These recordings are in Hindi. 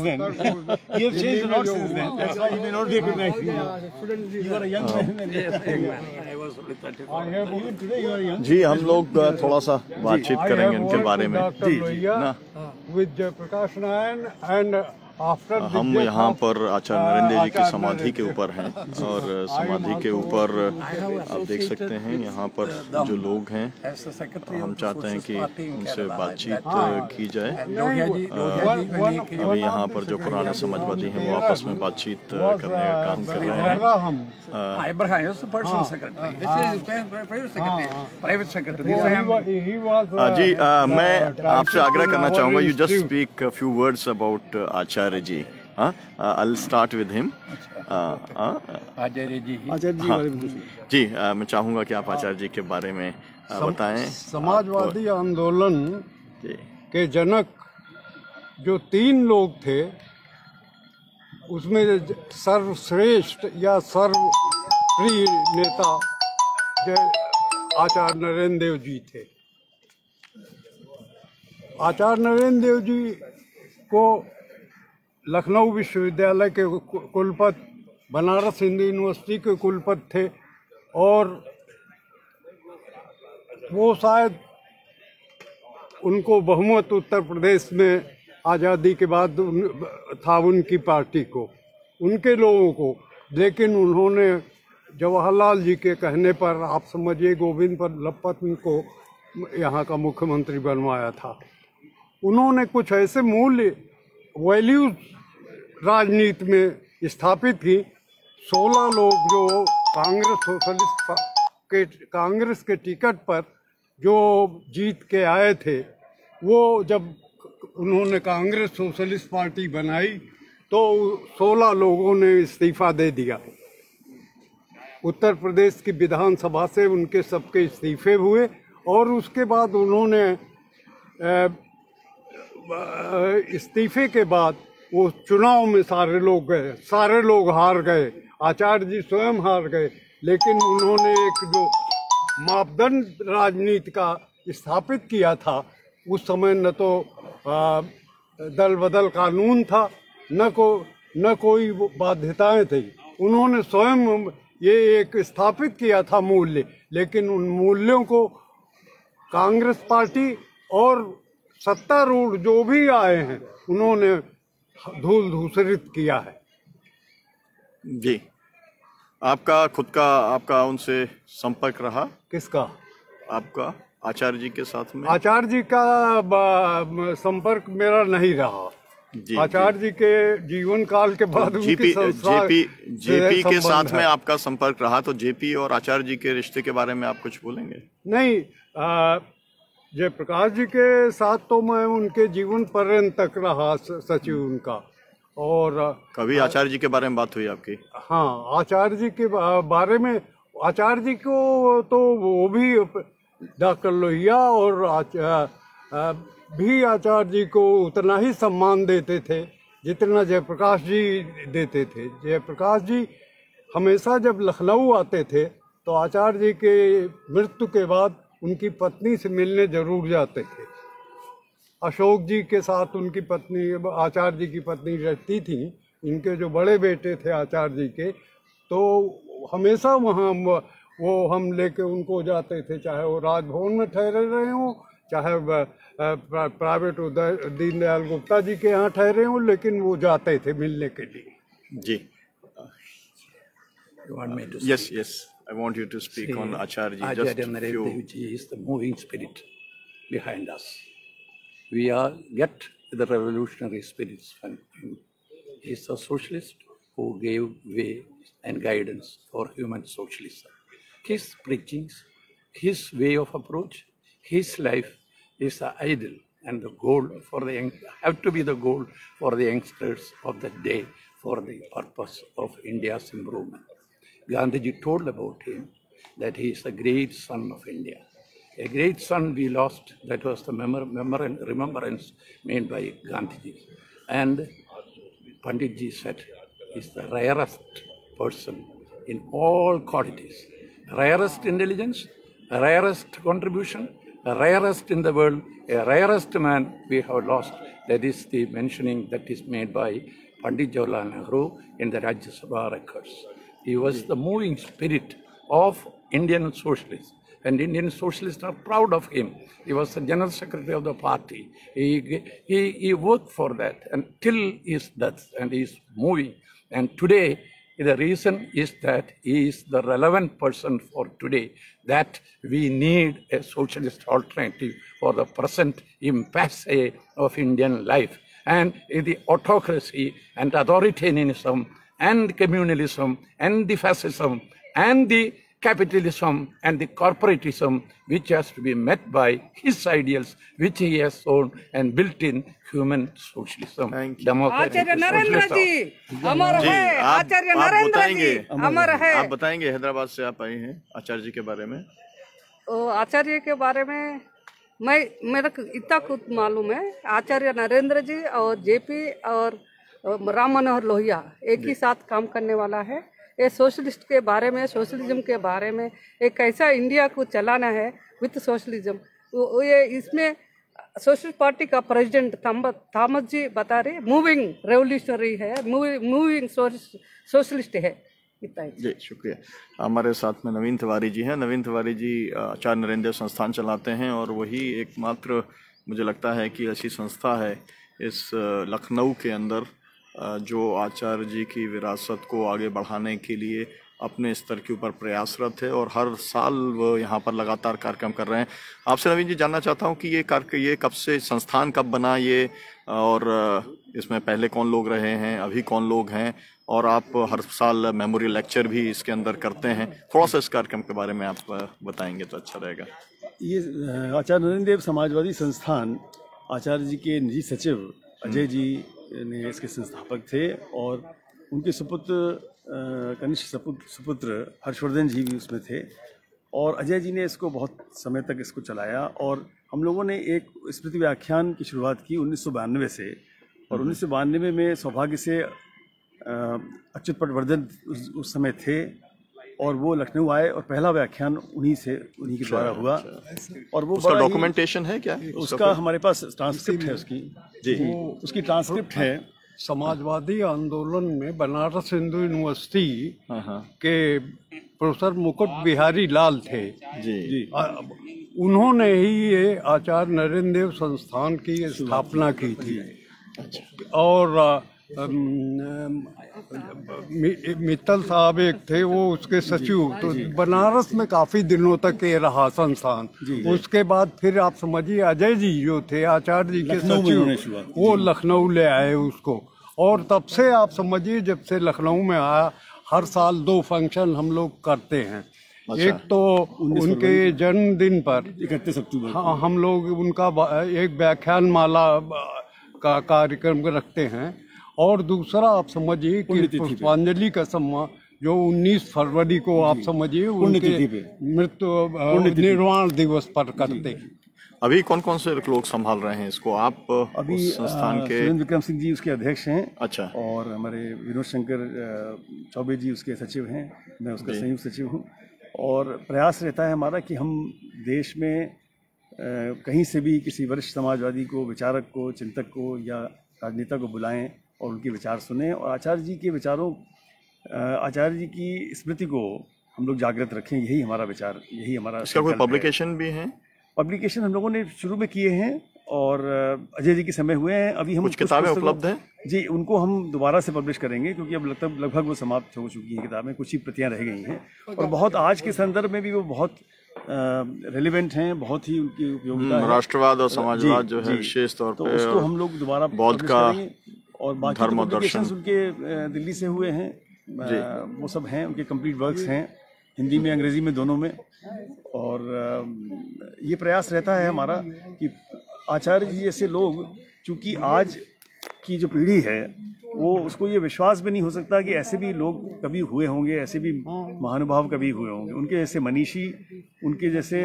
Then. You have changed a lot since then. That's why you may not recognize me. You are a young man. I was only 34. Even today you are young. जी हम लोग थोड़ा सा बातचीत करेंगे इनके बारे में। जी ना with Prakash Nayan and after हम यहाँ पर आचार्य नरेंद्र जी की समाधि के ऊपर हैं और समाधि के ऊपर आप देख सकते हैं यहाँ पर जो लोग हैं हम चाहते हैं कि उनसे बातचीत की जाए। अभी यहाँ पर जो पुराने समाजवादी हैं वो आपस में बातचीत करने का काम कर रहे हैं। Abraham is the personal secretary. This is private secretary. जी मैं आपसे आग्रह करना चाहूँगा you just speak few words about Acharya ji. I'll start with him. Acharya ji ji मैं चाहूँगा कि आप आचार्य जी के बारे में बताएं। समाजवादी आंदोलन के जनक जो 3 लोग थे उसमें सर्वश्रेष्ठ या सर्वप्रिय नेता आचार्य नरेंद्र देव जी थे। आचार्य नरेंद्र देव जी को लखनऊ विश्वविद्यालय के कुलपति, बनारस हिंदू यूनिवर्सिटी के कुलपति थे और वो शायद उनको बहुमत उत्तर प्रदेश में आज़ादी के बाद था उनकी पार्टी को, उनके लोगों को, लेकिन उन्होंने जवाहरलाल जी के कहने पर आप समझिए गोविंद बल्लभ पंत को यहाँ का मुख्यमंत्री बनवाया था। उन्होंने कुछ ऐसे मूल्य वैल्यूज राजनीति में स्थापित की। 16 लोग जो कांग्रेस के टिकट पर जो जीत के आए थे वो जब उन्होंने कांग्रेस सोशलिस्ट पार्टी बनाई तो 16 लोगों ने इस्तीफा दे दिया। उत्तर प्रदेश की विधानसभा से उनके सबके इस्तीफे हुए और उसके बाद उन्होंने इस्तीफे के बाद वो चुनाव में सारे लोग हार गए, आचार्य जी स्वयं हार गए, लेकिन उन्होंने एक जो मापदंड राजनीति का स्थापित किया था उस समय न तो दल बदल कानून था न कोई बाध्यताएं थी। उन्होंने स्वयं ये एक स्थापित किया था मूल्य, लेकिन उन मूल्यों को कांग्रेस पार्टी और सत्तारूढ़ जो भी आए हैं उन्होंने धूल धूसरित किया है। जी आपका उनसे संपर्क रहा? किसका? आपका आचार्य जी के साथ में? आचार्य जी का संपर्क मेरा नहीं रहा। आचार्य जी के जीवन काल के बाद जेपी के साथ में आपका संपर्क रहा, तो जेपी और आचार्य जी के रिश्ते के बारे में आप कुछ बोलेंगे? नहीं, जयप्रकाश जी के साथ तो मैं उनके जीवन पर्यंत तक रहा सचिव उनका। और कभी आचार्य जी के बारे में बात हुई आपकी? हाँ, आचार्य जी के बारे में, आचार्य जी को तो वो भी डॉक्टर लोहिया और भी आचार्य जी को उतना ही सम्मान देते थे जितना जयप्रकाश जी देते थे। जयप्रकाश जी हमेशा जब लखनऊ आते थे तो आचार्य जी के मृत्यु के बाद उनकी पत्नी से मिलने जरूर जाते थे। अशोक जी के साथ उनकी पत्नी, आचार्य जी की पत्नी रहती थी, इनके जो बड़े बेटे थे आचार्य जी के, तो हमेशा वहाँ वो हम लेके उनको जाते थे, चाहे वो राजभवन में ठहरे रहे हों, चाहे प्राइवेट दीनदयाल गुप्ता जी के यहाँ ठहरे हों, लेकिन वो जाते थे मिलने के लिए। जी yes I want you to speak on Acharya ji. Acharya Narendra Dev ji is the moving spirit behind us. We get the revolutionary spirits from him. He is a socialist who gave way and guidance for human socialism. His preachings, his way of approach, his life is the ideal and the goal for the young, have to be the goal for the youngsters of the day for the purpose of India's improvement. Gandhiji told about him that he is a great son of India. A great son we lost, that was the remembrance made by Gandhiji. And Panditji said, he is the rarest person in all qualities. Rarest intelligence, rarest contribution, the rarest in the world, a rarest man we have lost. That is the mentioning that is made by Pandit Jawaharlal Nehru in the Rajya Sabha records. He was the moving spirit of Indian socialists, and Indian socialists are proud of him. He was the general secretary of the party. He worked for that until his death, and he is moving. And today, the reason is that he is the relevant person for today, that we need a socialist alternative for the present impasse of Indian life. And the autocracy and authoritarianism and communalism and the fascism and the capitalism and the corporatism, which has to be met by his ideals, which he has shown and built in human socialism. आचार्य नरेंद्र जी अमर है, आचार्य नरेंद्र जी अमर है। आप बताएंगे, हैदराबाद से आप आए हैं, आचार्य जी के बारे में। आचार्य के बारे में मेरा इतना कुछ मालूम है। आचार्य नरेंद्र जी और जेपी और राम मनोहर लोहिया एक ही साथ काम करने वाला है। ये सोशलिस्ट के बारे में, सोशलिज्म के बारे में, एक कैसा इंडिया को चलाना है विथ सोशलिज्म, ये इसमें सोशलिस्ट पार्टी का प्रेसिडेंट थॉमस जी बता रहे मूविंग रेवोल्यूशनरी है, मूविंग सोशलिस्ट है। जी शुक्रिया। हमारे साथ में नवीन तिवारी जी हैं। नवीन तिवारी जी आचार्य नरेंद्र देव संस्थान चलाते हैं और वही एकमात्र मुझे लगता है कि ऐसी संस्था है इस लखनऊ के अंदर जो आचार्य जी की विरासत को आगे बढ़ाने के लिए अपने स्तर के ऊपर प्रयासरत है और हर साल वो यहाँ पर लगातार कार्यक्रम कर रहे हैं। आपसे नवीन जी जानना चाहता हूँ कि ये कब से संस्थान कब बना ये, और इसमें पहले कौन लोग रहे हैं, अभी कौन लोग हैं, और आप हर साल मेमोरियल लेक्चर भी इसके अंदर करते हैं। थोड़ा सा इस कार्यक्रम के बारे में आप बताएंगे तो अच्छा रहेगा। ये आचार्य नरेंद्र देव समाजवादी संस्थान, आचार्य जी के निजी सचिव अजय जी ने इसके संस्थापक थे और उनके सुपुत्र कनिष्ठ सुपुत्र हर्षवर्धन जी भी उसमें थे और अजय जी ने इसको बहुत समय तक इसको चलाया। और हम लोगों ने एक स्मृति व्याख्यान की शुरुआत की 1992 से, और 1992 में सौभाग्य से अच्युत पटवर्धन उस समय थे और वो लखनऊ आए और पहला व्याख्यान उन्हीं के द्वारा हुआ। और वो उसका डॉक्यूमेंटेशन है क्या? उसका हमारे पास ट्रांसक्रिप्ट है उसकी। जी उसकी ट्रांसक्रिप्ट है। समाजवादी आंदोलन में बनारस हिंदू यूनिवर्सिटी के प्रोफेसर मुकुट बिहारी लाल थे जी, उन्होंने ही ये आचार्य नरेंद्र देव संस्थान की स्थापना की थी। और मित्तल साहब एक थे, वो उसके सचिव। तो बनारस में काफी दिनों तक ये रहा संस्थान। उसके बाद फिर आप समझिए अजय जी जो थे आचार्य जी के सचिव, वो लखनऊ ले आए उसको, और तब से आप समझिए जब से लखनऊ में आया हर साल 2 फंक्शन हम लोग करते हैं। एक तो उनके जन्मदिन पर 31 अक्टूबर हाँ हम लोग उनका एक व्याख्यान माला का कार्यक्रम रखते हैं, और दूसरा आप समझिए कि पुष्पांजलि का सम्मान जो 19 फरवरी को आप समझिए उनके मृत्यु निर्वाण दिवस पर करते हैं। अभी कौन कौन से लोग संभाल रहे हैं इसको? आप अभी संस्थान के सुरेंद्र विक्रम सिंह जी उसके अध्यक्ष हैं। अच्छा। और हमारे विनोद शंकर चौबे जी उसके सचिव हैं, मैं उसका संयुक्त सचिव हूँ। और प्रयास रहता है हमारा कि हम देश में कहीं से भी किसी वरिष्ठ समाजवादी को, विचारक को, चिंतक को या राजनेता को बुलाएं और उनके विचार सुने, और आचार्य जी के विचारों, आचार्य जी की स्मृति को हम लोग जागृत रखें। यही हमारा विचार, यही हमारा। इसका कोई पब्लिकेशन भी है? पब्लिकेशन हम लोगों ने शुरू में किए हैं और अजय जी के समय हुए हैं। अभी हम कुछ किताबें उपलब्ध हैं जी, उनको हम दोबारा से पब्लिश करेंगे क्योंकि अब लगभग वो समाप्त हो चुकी हैं किताबें, कुछ ही प्रतियां रह गई हैं और बहुत आज के संदर्भ में भी वो बहुत रेलिवेंट हैं, बहुत ही उनकी उपयोगिता है। राष्ट्रवाद और समाजवाद जो है विशेष तौर पर उसको हम लोग दोबारा बौद्ध का और बाकी पब्लिकेशंस उनके दिल्ली से हुए हैं, वो सब हैं, उनके कंप्लीट वर्क्स हैं हिंदी में अंग्रेजी में दोनों में। और ये प्रयास रहता है हमारा कि आचार्य जी जैसे लोग, चूँकि आज की जो पीढ़ी है वो उसको ये विश्वास भी नहीं हो सकता कि ऐसे भी लोग कभी हुए होंगे, ऐसे भी महानुभाव कभी हुए होंगे। उनके जैसे मनीषी, उनके जैसे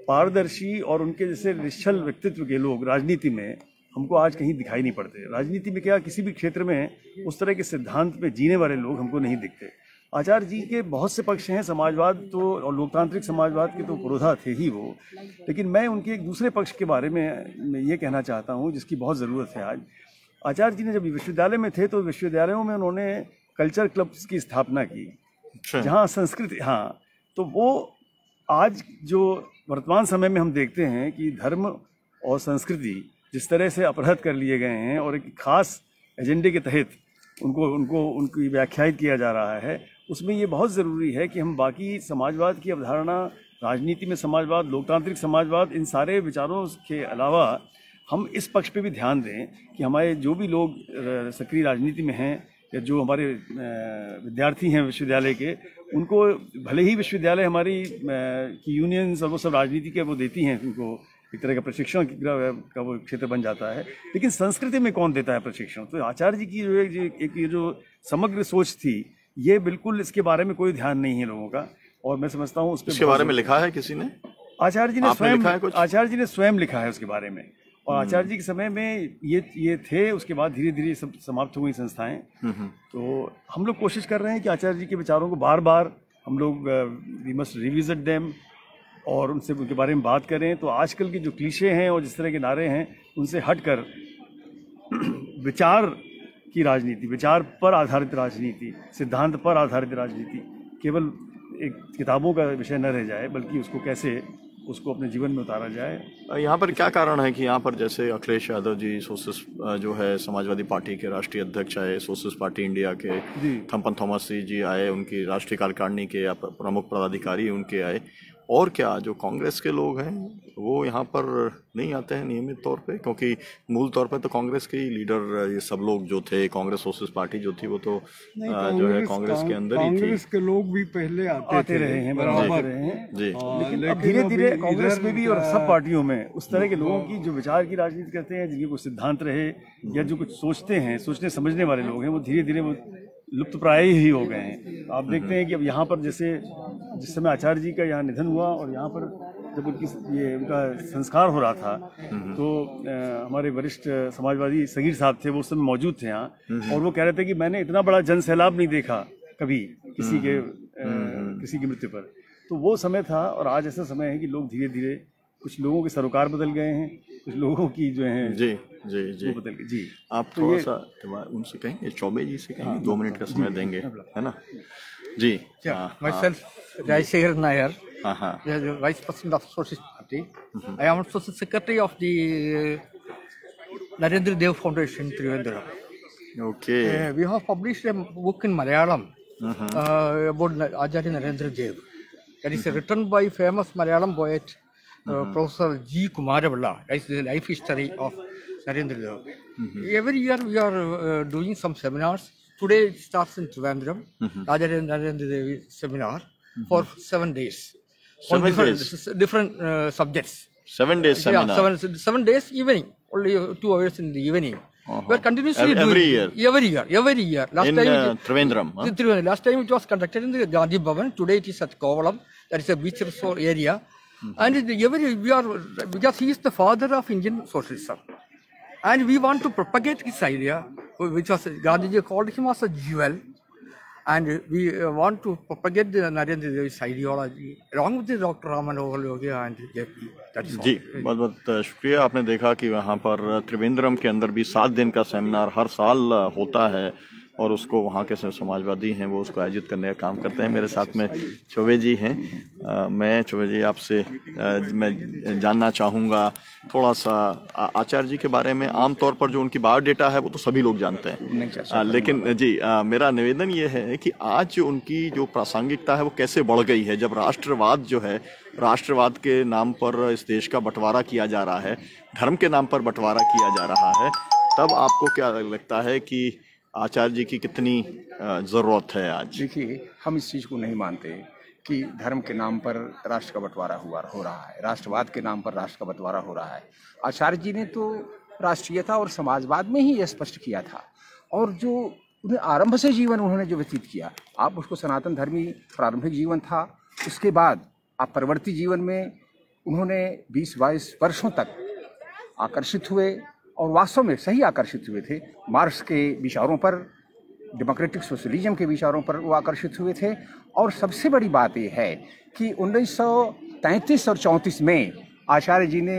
पारदर्शी और उनके जैसे निश्चल व्यक्तित्व के लोग राजनीति में हमको आज कहीं दिखाई नहीं पड़ते। राजनीति में क्या, किसी भी क्षेत्र में उस तरह के सिद्धांत में जीने वाले लोग हमको नहीं दिखते। आचार्य जी के बहुत से पक्ष हैं, समाजवाद तो और लोकतांत्रिक समाजवाद के तो पुरोधा थे ही वो, लेकिन मैं उनके एक दूसरे पक्ष के बारे में ये कहना चाहता हूँ जिसकी बहुत ज़रूरत है आज। आचार्य जी ने जब विश्वविद्यालय में थे तो विश्वविद्यालयों में उन्होंने कल्चर क्लब्स की स्थापना की, जहाँ संस्कृति, हाँ, तो वो आज जो वर्तमान समय में हम देखते हैं कि धर्म और संस्कृति जिस तरह से अपहृत कर लिए गए हैं और एक खास एजेंडे के तहत उनकी व्याख्यायित किया जा रहा है, उसमें ये बहुत ज़रूरी है कि हम बाकी समाजवाद की अवधारणा, राजनीति में समाजवाद, लोकतांत्रिक समाजवाद, इन सारे विचारों के अलावा हम इस पक्ष पे भी ध्यान दें कि हमारे जो भी लोग सक्रिय राजनीति में हैं या जो हमारे विद्यार्थी हैं विश्वविद्यालय के, उनको भले ही विश्वविद्यालय हमारी की यूनियंस और वो सब राजनीति के वो देती हैं, उनको एक तरह का प्रशिक्षण का वो क्षेत्र बन जाता है, लेकिन संस्कृति में कौन देता है प्रशिक्षण? तो आचार्य जी की जो ये जो समग्र सोच थी, ये बिल्कुल इसके बारे में कोई ध्यान नहीं है लोगों का, और मैं समझता हूँ उसके बारे में लिखा है किसी ने? आचार्य जी ने स्वयं लिखा है उसके बारे में, और आचार्य जी के समय में ये थे, उसके बाद धीरे धीरे सब समाप्त हो गई संस्थाएं। तो हम लोग कोशिश कर रहे हैं कि आचार्य जी के विचारों को बार बार हम लोग वी मस्ट रिविजिट देम और उनसे उनके बारे में बात करें। तो आजकल के जो क्लीशे हैं और जिस तरह के नारे हैं, उनसे हटकर विचार की राजनीति, विचार पर आधारित राजनीति, सिद्धांत पर आधारित राजनीति केवल एक किताबों का विषय न रह जाए, बल्कि उसको कैसे उसको अपने जीवन में उतारा जाए। यहाँ पर क्या कारण है कि यहाँ पर जैसे अखिलेश यादव जी सोशलिस्ट जो है समाजवादी पार्टी के राष्ट्रीय अध्यक्ष आए, सोशलिस्ट पार्टी इंडिया के थम्पन थॉमस जी आए, उनकी राष्ट्रीय कार्यकारिणी के या प्रमुख पदाधिकारी उनके आए, और क्या जो कांग्रेस के लोग हैं वो यहाँ पर नहीं आते हैं नियमित तौर पे? क्योंकि मूल तौर पे तो कांग्रेस के ही लीडर ये सब लोग जो थे, कांग्रेस सोशलिस्ट पार्टी जो थी वो तो जो है कांग्रेस के अंदर ही थी। कांग्रेस के लोग भी पहले आते रहे हैं, बराबर रहे हैं जी, लेकिन अब धीरे धीरे कांग्रेस में भी और सब पार्टियों में उस तरह के लोगों की जो विचार की राजनीति करते हैं, जिनके कुछ सिद्धांत रहे या जो कुछ सोचते हैं, सोचने समझने वाले लोग हैं, वो धीरे धीरे वो लुप्त प्राय ही हो गए हैं। आप देखते हैं कि अब यहाँ पर जैसे जिस समय आचार्य जी का यहाँ निधन हुआ और यहाँ पर जब उनका संस्कार हो रहा था, तो हमारे वरिष्ठ समाजवादी सगीर साहब थे, वो उस समय मौजूद थे यहाँ, और वो कह रहे थे कि मैंने इतना बड़ा जन सैलाब नहीं देखा कभी किसी की मृत्यु पर। तो वो समय था, और आज ऐसा समय है कि लोग धीरे धीरे, कुछ लोगों के सरोकार बदल गए हैं, कुछ लोगों की जो है जी जी जी बदल गए। जी, आप थोड़ा सा उनसे कहेंगे, चौबे जी से कहेंगे, 2 मिनट का समय देंगे, है ना जी? Myself, Jayashekhar Nair, Vice President of Socialist Party. I am also Secretary of the Narendra Dev Foundation, Trivandrum. Okay. We have published a book in Malayalam about Acharya Narendra Dev. That is written by famous Malayalam poet Professor G. Kumarapilla. That is the life history of Narendra Dev. Every year we are doing some seminars. Today it starts in Trivandrum, Acharya Narendra Dev seminar for 7 days. 7 days? Different subjects. 7 days seminar? Yeah, 7 days evening, only 2 hours in the evening. We are continuously every year? Every year. Last in time Trivandrum? Trivandrum. Last time it was conducted in the Gandhi Bhavan. Today it is at Kovalam. That is a beach resort area. And because he is the father of Indian socialism. And we want to propagate his idea, which was Gandhiji called him as a jewel. And we want to propagate the Narendra Dev's ideology along with the Dr. Raman Manohar and JP. जी, बहुत बहुत शुक्रिया। आपने देखा कि वहाँ पर त्रिवेंद्रम के अंदर भी 7 दिन का सेमिनार हर साल होता है, और उसको वहाँ के समाजवादी हैं वो उसको आयोजित करने का काम करते हैं। मेरे साथ में चौबे जी हैं। मैं चौबे जी आपसे मैं जानना चाहूँगा थोड़ा सा आचार्य जी के बारे में। आमतौर पर जो उनकी बायोडेटा है वो तो सभी लोग जानते हैं, लेकिन जी मेरा निवेदन ये है कि आज उनकी जो प्रासंगिकता है वो कैसे बढ़ गई है, जब राष्ट्रवाद जो है, राष्ट्रवाद के नाम पर इस देश का बंटवारा किया जा रहा है, धर्म के नाम पर बंटवारा किया जा रहा है, तब आपको क्या लगता है कि आचार्य जी की कितनी ज़रूरत है आज? देखिए, हम इस चीज़ को नहीं मानते कि धर्म के नाम पर राष्ट्र का बंटवारा हो रहा है, राष्ट्रवाद के नाम पर राष्ट्र का बंटवारा हो रहा है। आचार्य जी ने तो राष्ट्रीयता और समाजवाद में ही यह स्पष्ट किया था, और जो उन्हें आरंभ से जीवन उन्होंने जो व्यतीत किया, आप उसको सनातन धर्मी प्रारंभिक जीवन था, उसके बाद आप परवर्ती जीवन में उन्होंने 20-22 वर्षों तक आकर्षित हुए, और वास्तव में सही आकर्षित हुए थे मार्क्स के विचारों पर, डेमोक्रेटिक सोशलिज्म के विचारों पर वो आकर्षित हुए थे। और सबसे बड़ी बात ये है कि 1933 और 34 में आचार्य जी ने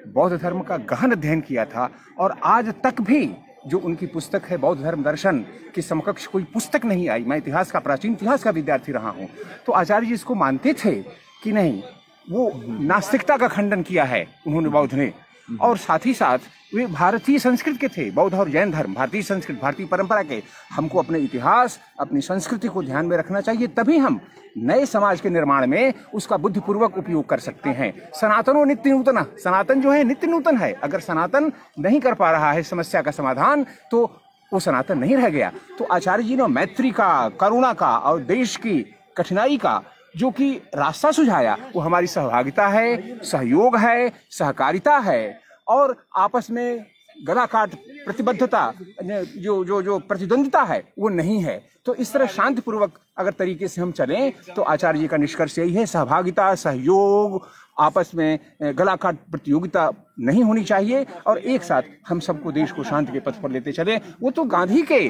बौद्ध धर्म का गहन अध्ययन किया था, और आज तक भी जो उनकी पुस्तक है बौद्ध धर्म दर्शन की समकक्ष कोई पुस्तक नहीं आई। मैं इतिहास का, प्राचीन इतिहास का विद्यार्थी रहा हूँ, तो आचार्य जी इसको मानते थे कि नहीं, वो नास्तिकता का खंडन किया है उन्होंने, बौद्ध ने। और साथ ही साथ वे भारतीय संस्कृति के थे, बौद्ध और जैन धर्म भारतीय संस्कृति, भारतीय परंपरा के। हमको अपने इतिहास, अपनी संस्कृति को ध्यान में रखना चाहिए, तभी हम नए समाज के निर्माण में उसका बुद्धिपूर्वक उपयोग कर सकते हैं। सनातनो नित्य नूतना, सनातन जो है नित्य नूतन है। अगर सनातन नहीं कर पा रहा है समस्या का समाधान, तो वो सनातन नहीं रह गया। तो आचार्य जी ने मैत्री का, करुणा का और देश की कठिनाई का जो कि रास्ता सुझाया, वो हमारी सहभागिता है, सहयोग है, सहकारिता है, और आपस में गला काट प्रतिबद्धता, जो प्रतिद्वंदिता है वो नहीं है। तो इस तरह शांतिपूर्वक अगर तरीके से हम चलें, तो आचार्य जी का निष्कर्ष यही है, सहभागिता, सहयोग, आपस में गला काट प्रतियोगिता नहीं होनी चाहिए, और एक साथ हम सबको देश को शांति के पथ पर लेते चले। वो तो गांधी के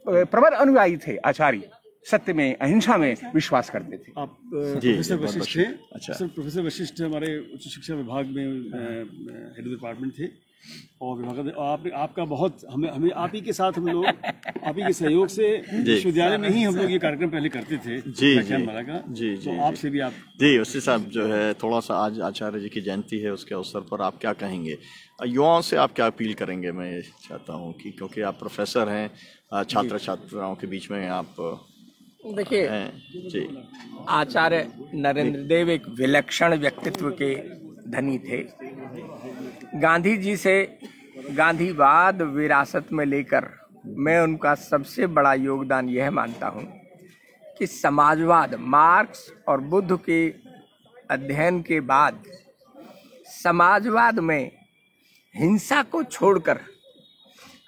प्रबल अनुयायी थे आचार्य, सत्य में, अहिंसा में विश्वास करते थे। आप प्रोफेसर वशिष्ठ थे। अच्छा, सर, प्रोफेसर वशिष्ठ हमारे उच्च शिक्षा विभाग में हेड डिपार्टमेंट थे, और विभाग आपका बहुत हमें आप ही के साथ हम लोग आप ही के सहयोग से विश्वविद्यालय में ही हम लोग ये कार्यक्रम पहले करते थे। जी तो आपसे भी आप जी उससे साहब जो है, थोड़ा सा आज आचार्य जी की जयंती है, उसके अवसर पर आप क्या कहेंगे, युवाओं से आप क्या अपील करेंगे? मैं ये चाहता हूँ कि क्योंकि आप प्रोफेसर हैं, छात्र छात्राओं के बीच में आप देखिए जी, आचार्य नरेंद्र देव एक विलक्षण व्यक्तित्व के धनी थे। गांधी जी से गांधीवाद विरासत में लेकर मैं उनका सबसे बड़ा योगदान यह मानता हूं कि समाजवाद, मार्क्स और बुद्ध के अध्ययन के बाद समाजवाद में हिंसा को छोड़कर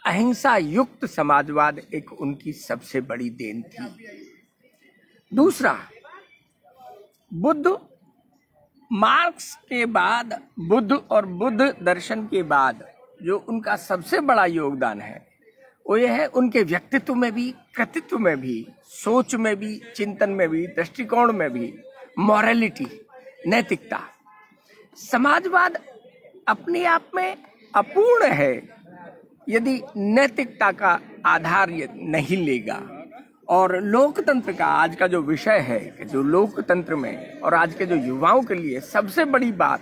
अहिंसा युक्त समाजवाद एक उनकी सबसे बड़ी देन थी। दूसरा, बुद्ध, मार्क्स के बाद, बुद्ध और बुद्ध दर्शन के बाद जो उनका सबसे बड़ा योगदान है वो यह है उनके व्यक्तित्व में भी, कृतित्व में भी, सोच में भी, चिंतन में भी, दृष्टिकोण में भी, मॉरलिटी, नैतिकता। समाजवाद अपने आप में अपूर्ण है यदि नैतिकता का आधार नहीं लेगा। और लोकतंत्र का आज का जो विषय है, जो लोकतंत्र में और आज के जो युवाओं के लिए सबसे बड़ी बात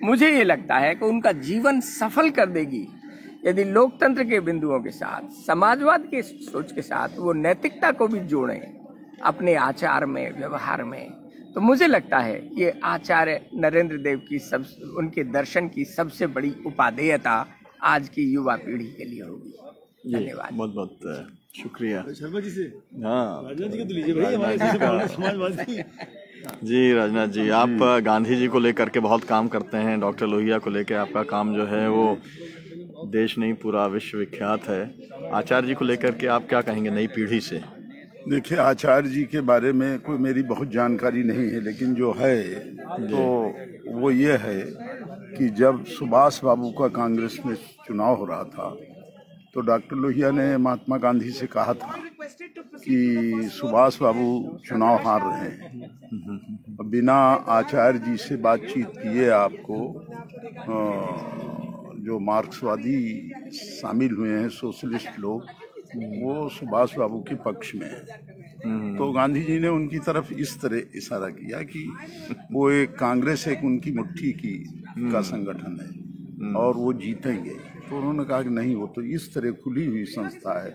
मुझे ये लगता है कि उनका जीवन सफल कर देगी यदि लोकतंत्र के बिंदुओं के साथ, समाजवाद के सोच के साथ वो नैतिकता को भी जोड़ें अपने आचार में, व्यवहार में। तो मुझे लगता है ये आचार्य नरेंद्र देव की उनके दर्शन की सबसे बड़ी उपादेयता आज की युवा पीढ़ी के लिए होगी। धन्यवाद। बहुत बहुत शुक्रिया। शर्मा जी से हाँ, राजनाथ जी को तो लीजिए भाई, हमारे समाजवादी। जी राजनाथ जी, आप गांधी जी को लेकर के बहुत काम करते हैं, डॉक्टर लोहिया को लेकर आपका काम जो है वो देश नहीं पूरा विश्व विख्यात है। आचार्य जी को लेकर के आप क्या कहेंगे नई पीढ़ी से? देखिए, आचार्य जी के बारे में कोई मेरी बहुत जानकारी नहीं है, लेकिन जो है तो वो ये है कि जब सुभाष बाबू का कांग्रेस में चुनाव हो रहा था तो डॉक्टर लोहिया ने महात्मा गांधी से कहा था कि सुभाष बाबू चुनाव हार रहे हैं, बिना आचार्य जी से बातचीत किए आपको जो मार्क्सवादी शामिल हुए हैं, सोशलिस्ट लोग, वो सुभाष बाबू के पक्ष में है। तो गांधी जी ने उनकी तरफ इस तरह इशारा किया कि वो एक कांग्रेस एक उनकी मुट्ठी का संगठन है और वो जीतेंगे। तो उन्होंने कहा कि नहीं, वो तो इस तरह खुली हुई संस्था है।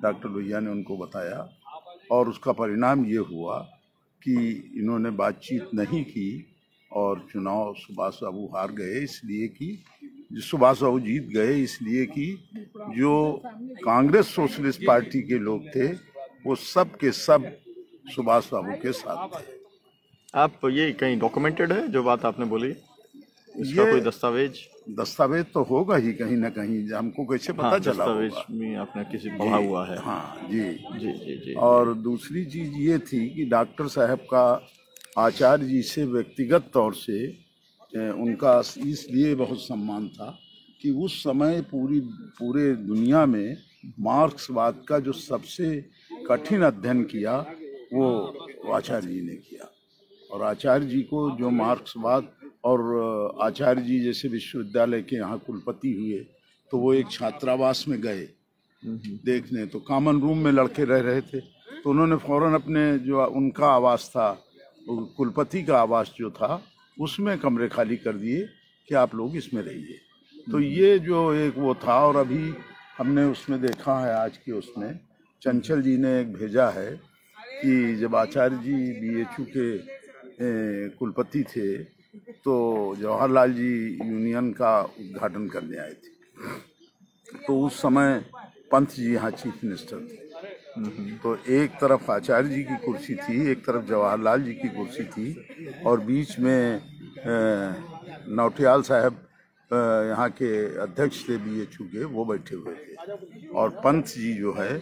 डॉक्टर लोहिया ने उनको बताया और उसका परिणाम ये हुआ कि इन्होंने बातचीत नहीं की और चुनाव सुभाष बाबू हार गए, इसलिए कि सुभाष बाबू जीत गए इसलिए कि जो कांग्रेस सोशलिस्ट पार्टी के लोग थे वो सब के सब सुभाष बाबू के साथ थे। आप ये कहीं डॉक्यूमेंटेड है जो बात आपने बोली? इसका कोई दस्तावेज तो होगा ही कहीं ना कहीं, हमको कैसे पता चला? दस्तावेज में आपने किसी पढ़ा हुआ है? हाँ जी जी जी जी। और दूसरी चीज ये थी कि डॉक्टर साहब का आचार्य जी से व्यक्तिगत तौर से उनका इसलिए बहुत सम्मान था कि उस समय पूरे दुनिया में मार्क्सवाद का जो सबसे कठिन अध्ययन किया वो आचार्य जी ने किया। और आचार्य जी को जो मार्क्सवाद, और आचार्य जी जैसे विश्वविद्यालय के यहाँ कुलपति हुए तो वो एक छात्रावास में गए देखने, तो कॉमन रूम में लड़के रह रहे थे, तो उन्होंने फौरन अपने जो उनका आवास था, कुलपति का आवास जो था, उसमें कमरे खाली कर दिए कि आप लोग इसमें रहिए। तो ये जो एक वो था। और अभी हमने उसमें देखा है, आज की उसमें चंचल जी ने एक भेजा है कि जब आचार्य जी BHU के कुलपति थे तो जवाहरलाल जी यूनियन का उद्घाटन करने आए थे, तो उस समय पंत जी यहाँ चीफ मिनिस्टर थे। तो एक तरफ आचार्य जी की कुर्सी थी, एक तरफ जवाहरलाल जी की कुर्सी थी, और बीच में नौटियाल साहब यहाँ के अध्यक्ष थे BHU के, वो बैठे हुए थे, और पंत जी जो है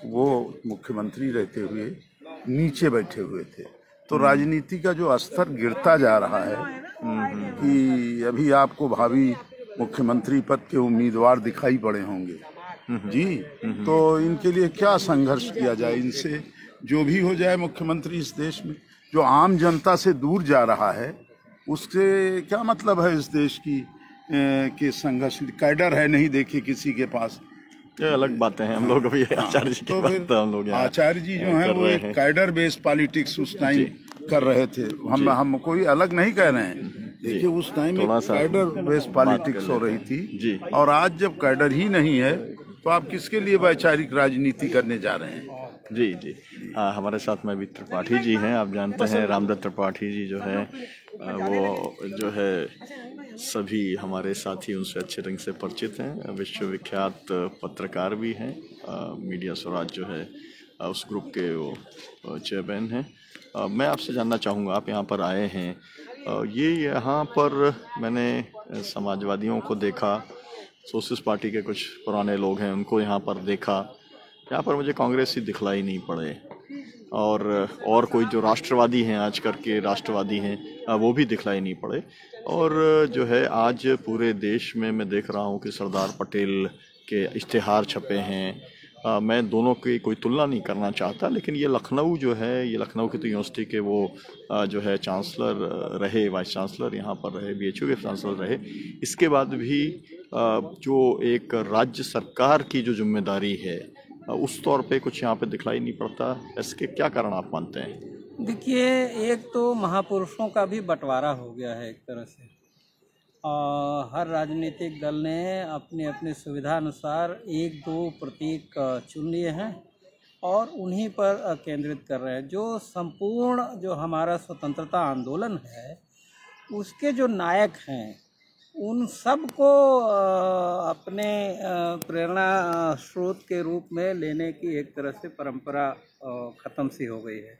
वो मुख्यमंत्री रहते हुए नीचे बैठे हुए थे। तो राजनीति का जो स्तर गिरता जा रहा है कि अभी आपको भावी मुख्यमंत्री पद के उम्मीदवार दिखाई पड़े होंगे जी, तो इनके लिए क्या संघर्ष किया जाए, इनसे जो भी हो जाए मुख्यमंत्री इस देश में, जो आम जनता से दूर जा रहा है उससे क्या मतलब है इस देश की के संघर्ष। कैडर है नहीं देखिए किसी के पास, ये अलग बातें हैं। हम लोग अभी आचार्य जी की बात हम लोग आचार्य जी जो है वो एक कैडर बेस्ड पॉलिटिक्स उस टाइम कर रहे थे। हम कोई अलग नहीं कह रहे हैं, देखिए उस टाइम कैडर बेस्ड पॉलिटिक्स हो रही थी, और आज जब कैडर ही नहीं है तो आप किसके लिए वैचारिक राजनीति करने जा रहे हैं। जी जी। हमारे साथ में भी त्रिपाठी जी हैं। आप जानते हैं रामदत्त त्रिपाठी जी जो है वो जो है सभी हमारे साथी उनसे अच्छे ढंग से परिचित हैं, विश्वविख्यात पत्रकार भी हैं, मीडिया स्वराज जो है उस ग्रुप के वो चेयरमैन हैं। मैं आपसे जानना चाहूँगा, आप यहाँ पर आए हैं, ये यहाँ पर मैंने समाजवादियों को देखा, सोशलिस्ट पार्टी के कुछ पुराने लोग हैं उनको यहाँ पर देखा, यहाँ पर मुझे कांग्रेसी दिखलाई नहीं पड़े, और कोई जो राष्ट्रवादी हैं आज करके राष्ट्रवादी हैं वो भी दिखलाई नहीं पड़े। और जो है आज पूरे देश में मैं देख रहा हूँ कि सरदार पटेल के इश्तिहार छपे हैं। मैं दोनों की कोई तुलना नहीं करना चाहता, लेकिन ये लखनऊ जो है, ये लखनऊ की तो यूनिवर्सिटी के वो जो है चांसलर रहे, वाइस चांसलर यहाँ पर रहे, BHU के चांसलर रहे। इसके बाद भी जो एक राज्य सरकार की जो जिम्मेदारी है उस तौर पे कुछ यहाँ पे दिखलाई नहीं पड़ता। इसके क्या कारण आप मानते हैं? देखिए, एक तो महापुरुषों का भी बंटवारा हो गया है एक तरह से। हर राजनीतिक दल ने अपनी अपनी सुविधा अनुसार 1-2 प्रतीक चुन लिए हैं और उन्हीं पर केंद्रित कर रहे हैं। जो संपूर्ण जो हमारा स्वतंत्रता आंदोलन है उसके जो नायक हैं उन सब को अपने प्रेरणा स्रोत के रूप में लेने की एक तरह से परंपरा ख़त्म सी हो गई है।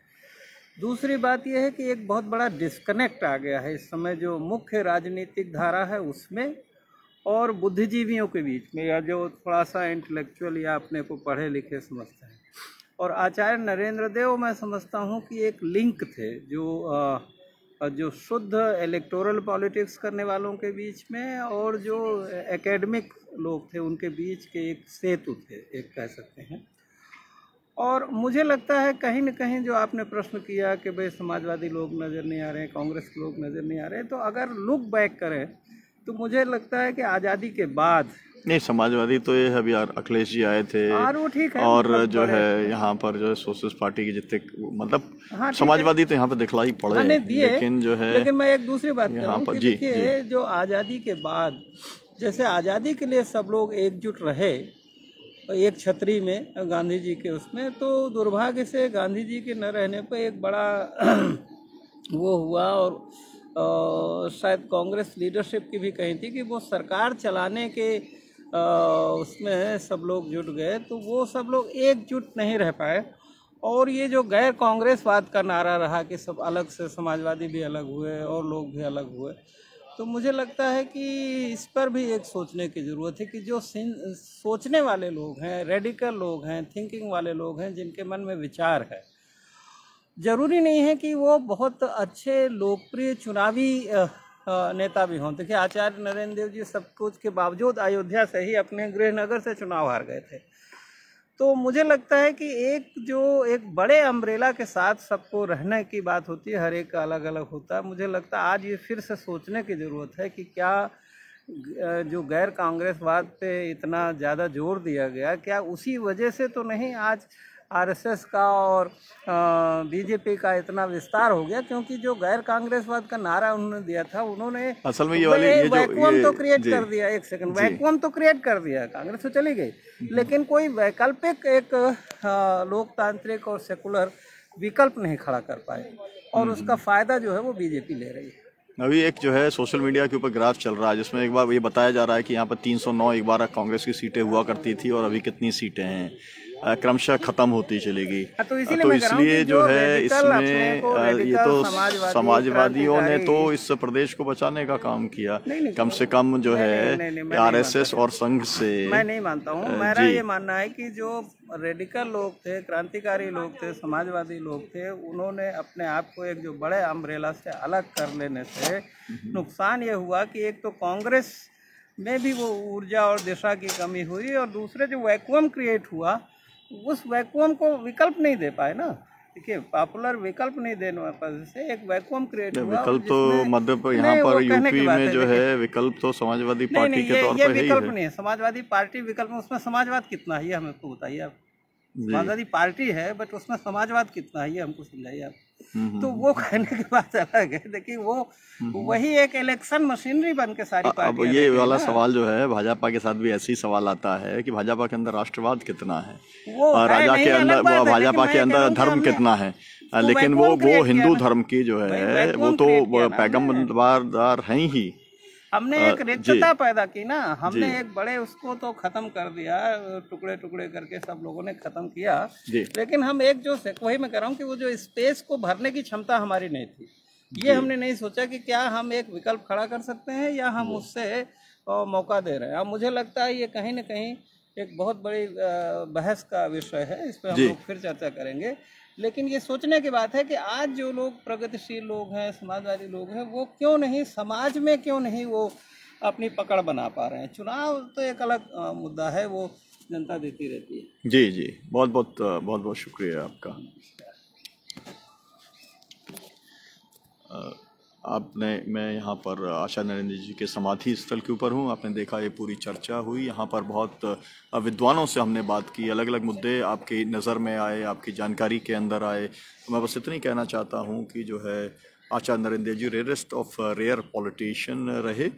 दूसरी बात यह है कि एक बहुत बड़ा डिस्कनेक्ट आ गया है इस समय जो मुख्य राजनीतिक धारा है उसमें और बुद्धिजीवियों के बीच में, या जो थोड़ा सा इंटेलेक्चुअल या अपने को पढ़े लिखे समझते हैं। और आचार्य नरेंद्र देव मैं समझता हूँ कि एक लिंक थे जो शुद्ध इलेक्टोरल पॉलिटिक्स करने वालों के बीच में और जो एकेडमिक लोग थे उनके बीच के एक सेतु थे, एक कह सकते हैं। और मुझे लगता है कहीं न कहीं जो आपने प्रश्न किया कि भाई समाजवादी लोग नज़र नहीं आ रहे हैं, कांग्रेस के लोग नज़र नहीं आ रहे हैं, तो अगर लुक बैक करें तो मुझे लगता है कि आज़ादी के बाद नहीं, समाजवादी तो ये अभी अखिलेश जी आए थे वो ठीक है, और जो है यहाँ पर जो है सोशलिस्ट पार्टी के जितने मतलब समाजवादी तो यहाँ पे दिखलाई पड़े, लेकिन जो है लेकिन मैं एक दूसरी बात कर रहा हूँ कि देखिए जो आज़ादी के बाद जैसे आज़ादी के लिए सब लोग एकजुट रहे एक छतरी में गांधी जी के उसमें, तो दुर्भाग्य से गांधी जी के न रहने पर एक बड़ा वो हुआ और शायद कांग्रेस लीडरशिप की भी कही थी कि वो सरकार चलाने के उसमें सब लोग जुट गए, तो वो सब लोग एकजुट नहीं रह पाए। और ये जो गैर कांग्रेसवाद का नारा रहा कि सब अलग से, समाजवादी भी अलग हुए और लोग भी अलग हुए, तो मुझे लगता है कि इस पर भी एक सोचने की ज़रूरत है कि जो सोचने वाले लोग हैं, रेडिकल लोग हैं, थिंकिंग वाले लोग हैं, जिनके मन में विचार है, ज़रूरी नहीं है कि वो बहुत अच्छे लोकप्रिय चुनावी नेता भी हों। देखिए आचार्य नरेंद्र देव जी सब कुछ के बावजूद अयोध्या से ही अपने गृहनगर से चुनाव हार गए थे। तो मुझे लगता है कि एक बड़े अम्ब्रेला के साथ सबको रहने की बात होती है, हर एक का अलग अलग होता है। मुझे लगता है आज ये फिर से सोचने की ज़रूरत है कि क्या जो गैर कांग्रेसवाद पे इतना ज़्यादा जोर दिया गया, क्या उसी वजह से तो नहीं आज आरएसएस का और बीजेपी का इतना विस्तार हो गया? क्योंकि जो गैर कांग्रेसवाद का नारा उन्होंने दिया था, उन्होंने असल में ये वैक्यूम तो क्रिएट कर दिया। एक सेकंड, वैक्यूम तो क्रिएट कर दिया, कांग्रेस तो चली गई, लेकिन कोई वैकल्पिक एक लोकतांत्रिक और सेकुलर विकल्प नहीं खड़ा कर पाए, और उसका फायदा जो है वो बीजेपी ले रही है। अभी एक जो है सोशल मीडिया के ऊपर ग्राफ चल रहा है जिसमें एक बार ये बताया जा रहा है कि यहाँ पर 309 एक बार कांग्रेस की सीटें हुआ करती थी और अभी कितनी सीटें हैं, क्रमशः खत्म होती चली गई। तो इसलिए जो है इसमें ये तो समाजवादियों ने तो इस प्रदेश को बचाने का काम किया, कम से कम जो है आरएसएस और संघ से। मैं नहीं मानता हूँ, मेरा ये मानना है कि जो रेडिकल लोग थे, क्रांतिकारी लोग थे, समाजवादी लोग थे, उन्होंने अपने आप को एक जो बड़े अम्ब्रेला से अलग कर लेने से नुकसान ये हुआ कि एक तो कांग्रेस में भी वो ऊर्जा और दिशा की कमी हुई, और दूसरे जो वैक्यूम क्रिएट हुआ उस वैक्यूम को विकल्प नहीं दे पाए ना। देखिए, पॉपुलर विकल्प नहीं देने पर से एक वैक्यूम क्रिएट हुआ। विकल्प तो मध्य पर यहाँ पर यूपी में जो है विकल्प तो समाजवादी पार्टी के तौर पर विकल्प नहीं है। समाजवादी पार्टी विकल्प में, उसमें समाजवाद कितना है ये हमें तो बताइए आप। समाजवादी पार्टी है बट उसमें समाजवाद कितना है ये हमको समझाइए आप। तो वो कहने की बात अलग है। देखिए, वो वही एक इलेक्शन मशीनरी बन के सारी पार्टी। अब ये वाला सवाल जो है भाजपा के साथ भी ऐसे ही सवाल आता है कि भाजपा के अंदर राष्ट्रवाद कितना है, राजा के अंदर, भाजपा के अंदर धर्म कितना है, लेकिन वो हिंदू धर्म की जो है वो तो पैगंबरदार हैं ही। हमने एक रिक्तता पैदा की ना, हमने एक बड़े उसको तो खत्म कर दिया, टुकड़े टुकड़े करके सब लोगों ने खत्म किया। लेकिन हम एक जो वही मैं कह रहा हूँ कि वो जो स्पेस को भरने की क्षमता हमारी नहीं थी, ये हमने नहीं सोचा कि क्या हम एक विकल्प खड़ा कर सकते हैं या हम उससे मौका दे रहे हैं। अब मुझे लगता है ये कहीं ना कहीं एक बहुत बड़ी बहस का विषय है, इस पर हम लोग फिर चर्चा करेंगे। लेकिन ये सोचने की बात है कि आज जो लोग प्रगतिशील लोग हैं, समाजवादी लोग हैं, वो क्यों नहीं समाज में, क्यों नहीं वो अपनी पकड़ बना पा रहे हैं। चुनाव तो एक अलग मुद्दा है, वो जनता देती रहती है। जी जी, बहुत बहुत शुक्रिया आपका। मैं यहाँ पर आशा नरेंद्र जी के समाधि स्थल के ऊपर हूँ। आपने देखा ये पूरी चर्चा हुई, यहाँ पर बहुत विद्वानों से हमने बात की, अलग अलग मुद्दे आपकी नज़र में आए, आपकी जानकारी के अंदर आए। तो मैं बस इतना ही कहना चाहता हूँ कि जो है आचार्य Narendra Dev ji rarest of rare politician रहे,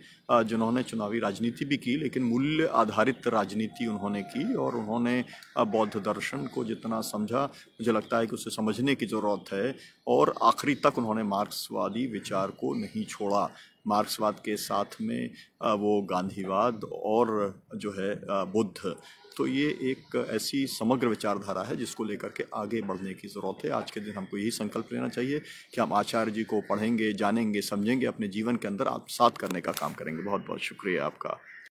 जिन्होंने चुनावी राजनीति भी की, लेकिन मूल्य आधारित राजनीति उन्होंने की, और उन्होंने बौद्ध दर्शन को जितना समझा, मुझे लगता है कि उसे समझने की ज़रूरत है, और आखिरी तक उन्होंने मार्क्सवादी विचार को नहीं छोड़ा। मार्क्सवाद के साथ में वो गांधीवाद और जो है बुद्ध, तो ये एक ऐसी समग्र विचारधारा है जिसको लेकर के आगे बढ़ने की ज़रूरत है। आज के दिन हमको यही संकल्प लेना चाहिए कि हम आचार्य जी को पढ़ेंगे, जानेंगे, समझेंगे, अपने जीवन के अंदर आत्मसात करने का काम करेंगे। बहुत बहुत शुक्रिया आपका।